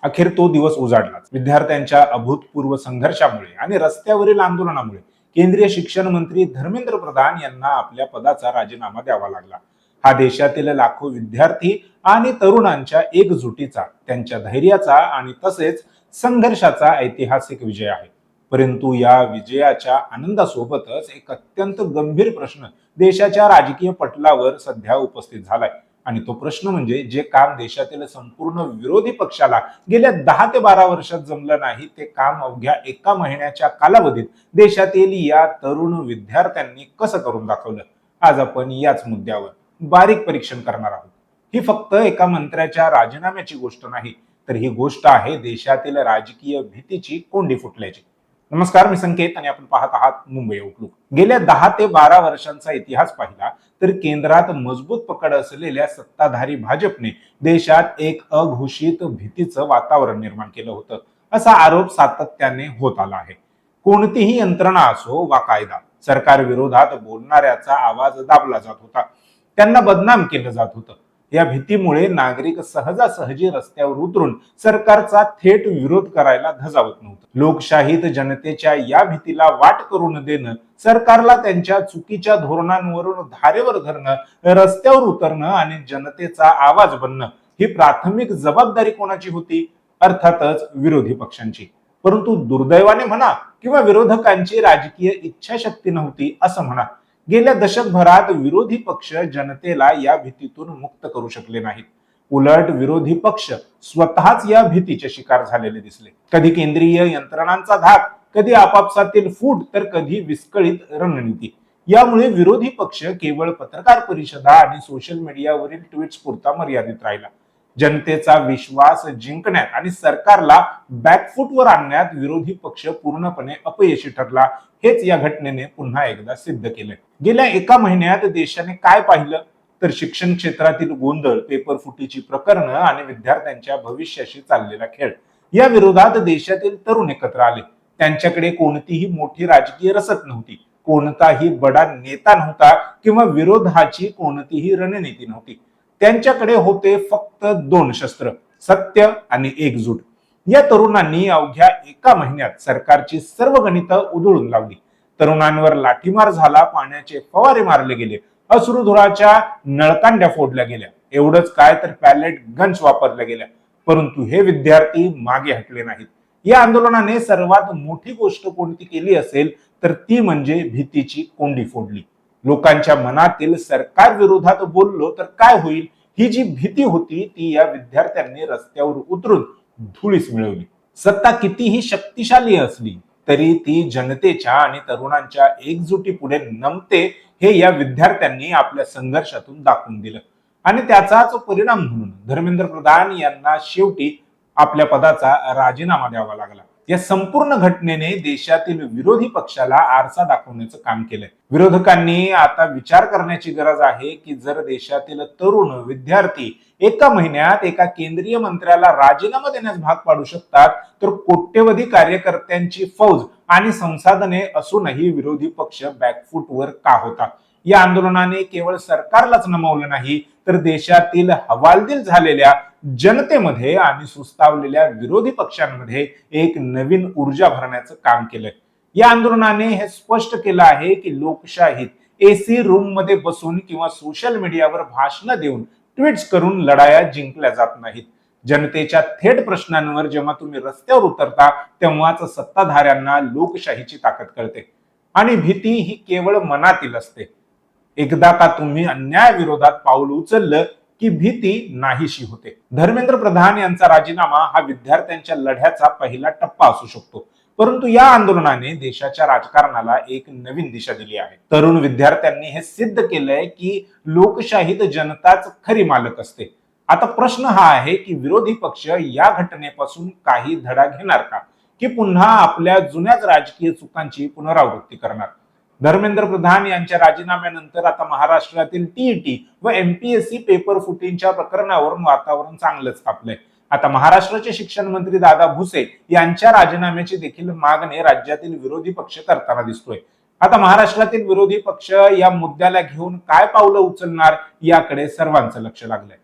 अखेर तो दिवस उजाडलाच. विद्यार्थ्यांच्या अभूतपूर्व संघर्षामुळे आणि रस्त्यावरील आंदोलनामुळे केंद्रीय शिक्षण मंत्री धर्मेंद्र प्रधान यांना आपल्या पदाचा राजीनामा द्यावा लागला. हा देशातील लाखो विद्यार्थी आणि तरुणांच्या एकजुटीचा, त्यांच्या धैर्याचा आणि तसेच संघर्षाचा ऐतिहासिक विजय आहे. परंतु या विजयाच्या आनंदासोबतच एक अत्यंत गंभीर प्रश्न देशाच्या राजकीय पटलावर सध्या उपस्थित झालाय. आणि तो प्रश्न म्हणजे जे काम देशातील संपूर्ण विरोधी पक्षाला गेल्या 10 ते 12 वर्षात जमलं नाही, ते काम अवघ्या एका महिन्याच्या कालावधीत देशातील या तरुण विद्यार्थ्यांनी कसं करून दाखवलं. आज आपण याच मुद्द्यावर बारीक परीक्षण करणार आहोत. ही फक्त एका मंत्र्याच्या राजीनाम्याची गोष्ट नाही, तर ही गोष्ट आहे देशातील राजकीय भीतीची कोंडी फुटल्याची. नमस्कार, मी संकेत आणि आपण पाहत आहात मुंबई आउटलुक. गेल्या 10 ते 12 वर्षांचा इतिहास पाहिला तर केंद्रात मजबूत पकड असलेल्या सत्ताधारी भाजपने देशात एक अघोषित भीतीचं वातावरण निर्माण केलं होतं, असा आरोप सातत्याने होत आला आहे. कोणतीही यंत्रणा असो वा कायदा, सरकार विरोधात बोलणाऱ्याचा आवाज दाबला जात होता, त्यांना बदनाम केलं जात होतं. या भीतीमुळे नागरिक सहजासहजी रस्त्यावर उतरून सरकारचा थेट विरोध करायला धजावत नव्हतं. लोकशाहीत जनतेच्या या भीतीला वाट करून देणं, सरकारला त्यांच्या चुकीच्या धोरणांवरून धारेवर धरणं, रस्त्यावर उतरणं आणि जनतेचा आवाज बनणं ही प्राथमिक जबाबदारी कोणाची होती? अर्थातच विरोधी पक्षांची. परंतु दुर्दैवाने म्हणा किंवा विरोधकांची राजकीय इच्छाशक्ती नव्हती असं म्हणा, गेल्या दशकभरात विरोधी पक्ष जनतेला या भीतीतून मुक्त करू शकले नाहीत. उलट विरोधी पक्ष स्वतःच या भीतीचे शिकार झालेले दिसले. कधी केंद्रीय यंत्रणांचा धाक, कधी आपापसातील फूट, तर कधी विस्कळीत रणनीती. यामुळे विरोधी पक्ष केवळ पत्रकार परिषदा आणि सोशल मीडियावरील ट्विट्स पुरता मर्यादित राहिला. जनतेचा विश्वास जिंकण्यात आणि सरकारला बॅकफूटवर आणण्यात विरोधी पक्ष पूर्णपणे अपयशी ठरला. हेच या घटनेने पुन्हा एकदा सिद्ध केलंय. गेल्या एका महिन्यात देशाने काय पाहिलं तर शिक्षण क्षेत्रातील गोंधळ, पेपर फुटीची प्रकरणं आणि विद्यार्थ्यांच्या भविष्याशी चाललेला खेळ. या विरोधात देशातील तरुण एकत्र आले. त्यांच्याकडे कोणतीही मोठी राजकीय रसद नव्हती, कोणताही बडा नेता नव्हता किंवा विरोधाची कोणतीही रणनीती नव्हती. त्यांच्याकडे होते फक्त 2 शस्त्र, सत्य आणि एकजूट. या तरुणांनी अवघ्या एका महिन्यात सरकारची सर्व गणितं उधळून लावली. तरुणांवर लाठीमार झाला, पाण्याचे फवारे मारले गेले, अश्रुधुराच्या नळकांड्या फोडल्या गेल्या. एवढंच काय तर पॅलेट गन्स वापरल्या गेल्या. परंतु हे विद्यार्थी मागे हटले नाहीत. या आंदोलनाने सर्वात मोठी गोष्ट कोणती केली असेल तर ती म्हणजे भीतीची कोंडी फोडली. लोकांच्या मनातील सरकार विरोधात बोललो तर काय होईल ही जी भीती होती ती या विद्यार्थ्यांनी रस्त्यावर उतरून धुळीस मिळवली. सत्ता कितीही शक्तिशाली असली तरी ती जनतेच्या आणि तरुणांच्या एकजुटीपुढे नमते, हे या विद्यार्थ्यांनी आपल्या संघर्षातून दाखवून दिलं. आणि त्याचाच परिणाम म्हणून धर्मेंद्र प्रधान यांना शेवटी आपल्या पदाचा राजीनामा द्यावा लागला. या संपूर्ण घटनेने देशातील विरोधी पक्षाला आरसा दाखवण्याचं काम केलंय. विरोधकांनी आता विचार करण्याची गरज आहे की जर देशातील तरुण विद्यार्थी एका महिन्यात एका केंद्रीय मंत्र्याला राजीनामा देण्यास भाग पाडू शकतात, तर कोट्यवधी कार्यकर्त्यांची फौज आणि संसाधने असूनही विरोधी पक्ष बॅकफूटवर का होता? या आंदोलनाने केवळ सरकारलाच नमवलं नाही, तर देशातील हवालदिल झालेल्या जनतेमध्ये आणि सुस्तावलेल्या विरोधी पक्षांमध्ये एक नवीन ऊर्जा भरण्याचं काम केलंय. या आंदोलनाने हे स्पष्ट केलं आहे की लोकशाहीत एसी रूम मध्ये बसून किंवा सोशल मीडियावर भाषण देऊन, ट्विट्स करून लढाया जिंकल्या जात नाहीत. जनतेच्या थेट प्रश्नांवर जेव्हा तुम्ही रस्त्यावर उतरता तेव्हाच सत्ताधाऱ्यांना लोकशाहीची ताकद कळते. आणि भीती ही केवळ मनातील असते. एकदा का तुम्ही अन्यायाविरोधात पाऊल उचललं की भीती नाहीशी होते. धर्मेंद्र प्रधान यांचा राजीनामा हा विद्यार्थ्यांच्या लढ्याचा पहिला टप्पा असू शकतो, परंतु या आंदोलनाने देशाच्या राजकारणाला एक नवीन दिशा दिली आहे. तरुण विद्यार्थ्यांनी हे सिद्ध केलंय की लोकशाहीत जनताच खरी मालक असते. आता प्रश्न हा आहे की विरोधी पक्ष या घटनेपासून काही धडा घेणार का, की पुन्हा आपल्या जुन्याच राजकीय चुकांची पुनरावृत्ती करणार? धर्मेंद्र प्रधान यांच्या राजीनाम्यानंतर आता महाराष्ट्रातील टीईटी व एमपीएससी पेपर फुटींच्या प्रकरणावरून वातावरण चांगलंच तापलंय. आता महाराष्ट्राचे शिक्षण मंत्री दादा भुसे यांच्या राजीनाम्याची देखील मागणी राज्यातील विरोधी पक्ष करताना दिसतोय. आता महाराष्ट्रातील विरोधी पक्ष या मुद्द्याला घेऊन काय पावलं उचलणार याकडे सर्वांचं लक्ष लागलंय.